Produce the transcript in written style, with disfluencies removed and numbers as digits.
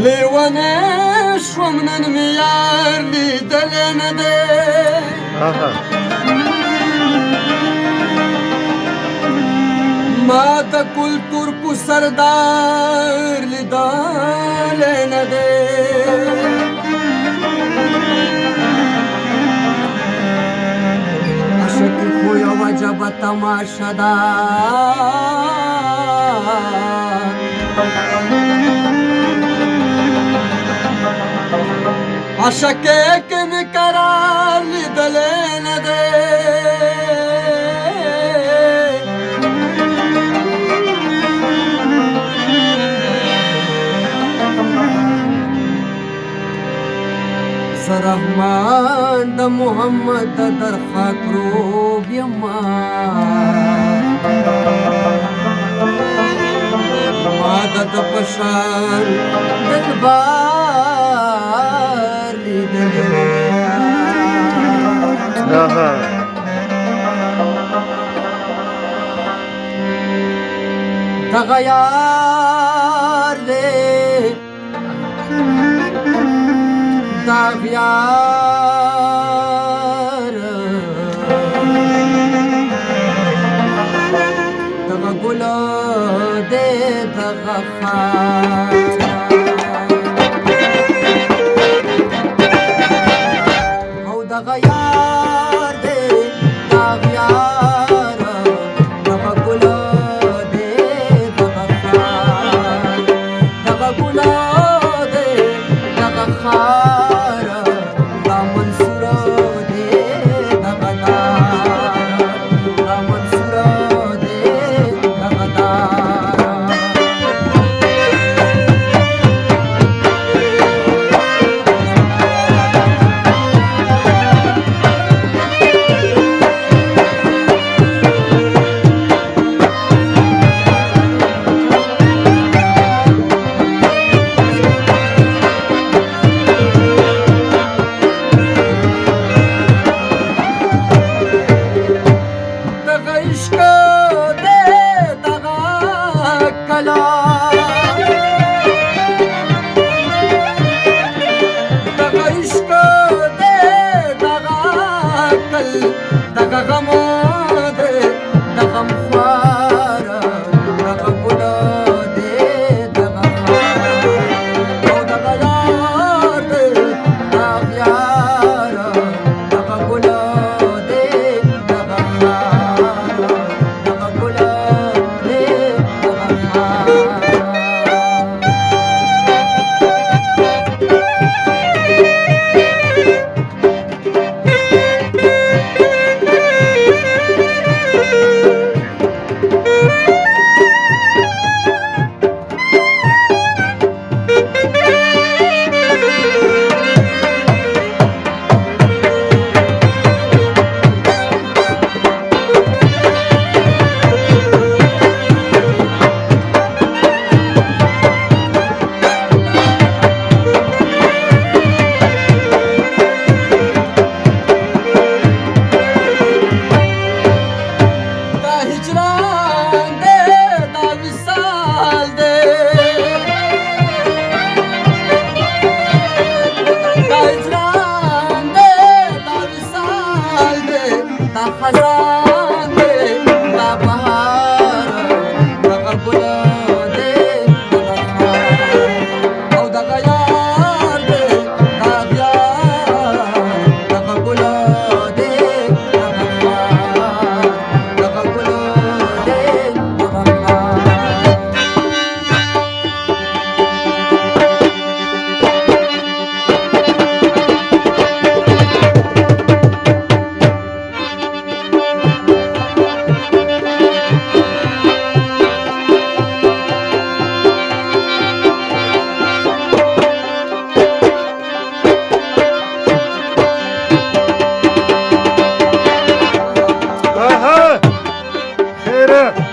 لیونی شوم نن مې یار لیدلی نه دی ما د کلتور کو سردار لیدلی نه دی عشقي خو یو عجبه تماشه ده عشقي کې مې قرار لیدلی نه دی زه رحمان د محمد د درخواک روب یما ما د ده په شان دلبار لیدلی دغه یار دی دغه یار دغه ګله دی دغه خار او دغه یار دی دغه یار دغه ګله دی دغه خار دغه ګله دی دغه خار دغه غمو دی د غم خواره دغه ګله دی دغه خار او دغه یار دی دغه یار دغه ګله دی دغه خار دغه ګله دی دغه خار خيره